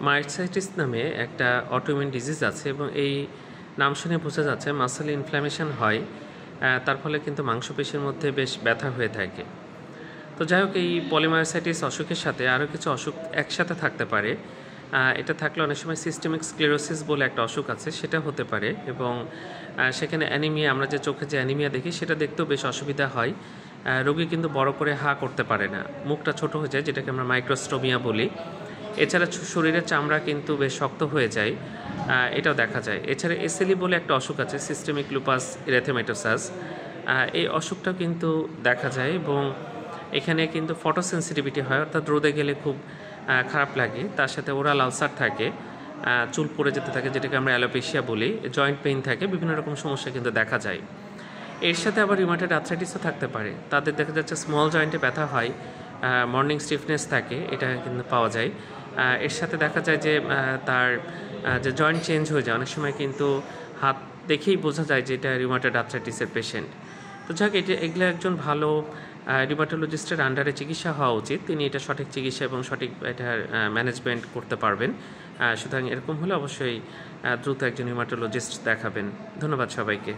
Myositis নামে একটা autoimmune disease আছে এবং এই নাম শুনে বোঝা যাচ্ছে মাসল ইনফ্ল্যামেশন হয়, তার ফলে কিন্তু মাংসপেশির মধ্যে বেশ ব্যথা হয়ে থাকে। তো যাই হোক, এই পলিমায়োসাইটিস অসুখের সাথে আরও কিছু অসুখ একসাথে থাকতে পারে। এটা থাকলে অনেক সময় সিস্টেমিক স্ক্লেরোসিস বলে একটা অসুখ আছে, সেটা হতে পারে এবং সেখানে অ্যানিমিয়া, আমরা যে চোখে যে অ্যানিমিয়া দেখি সেটা দেখতেও বেশ অসুবিধা হয়। রোগী কিন্তু বড় করে হা করতে পারে না, মুখটা ছোট হয়ে যায়, যেটাকে আমরা মাইক্রোস্টোমিয়া বলি। এছাড়া শরীরের চামড়া কিন্তু বেশ শক্ত হয়ে যায়, এটাও দেখা যায়। এছাড়া এসএলই বলে একটা অসুখ আছে, সিস্টেমিক লুপাস এরিথেমেটোসাস। এই অসুখটাও কিন্তু দেখা যায় এবং এখানে কিন্তু ফটোসেন্সিটিভিটি হয়, অর্থাৎ রোদে গেলে খুব খারাপ লাগে। তার সাথে ওরাল আলসার থাকে, চুল পড়ে যেতে থাকে, যেটাকে আমরা অ্যালোপেশিয়া বলি। জয়েন্ট পেইন থাকে, বিভিন্ন রকম সমস্যা কিন্তু দেখা যায়। এর সাথে আবার রিউমাটয়েড আর্থ্রাইটিসও থাকতে পারে। তাদের দেখা যাচ্ছে স্মল জয়েন্টে ব্যথা হয়, মর্নিং স্টিফনেস থাকে, এটা কিন্তু পাওয়া যায়। এর সাথে দেখা যায় যে তার যে জয়েন্ট চেঞ্জ হয়ে যায়, অনেক সময় কিন্তু হাত দেখেই বোঝা যায় যে এটা রিউমাটয়েড আর্থ্রাইটিসের পেশেন্ট। তো যাক, এগুলো একজন ভালো রিউমাটোলজিস্টের আন্ডারে চিকিৎসা হওয়া উচিত। তিনি এটা সঠিক চিকিৎসা এবং সঠিক এটার ম্যানেজমেন্ট করতে পারবেন। সুতরাং এরকম হলে অবশ্যই দ্রুত একজন রিউমাটোলজিস্ট দেখাবেন। ধন্যবাদ সবাইকে।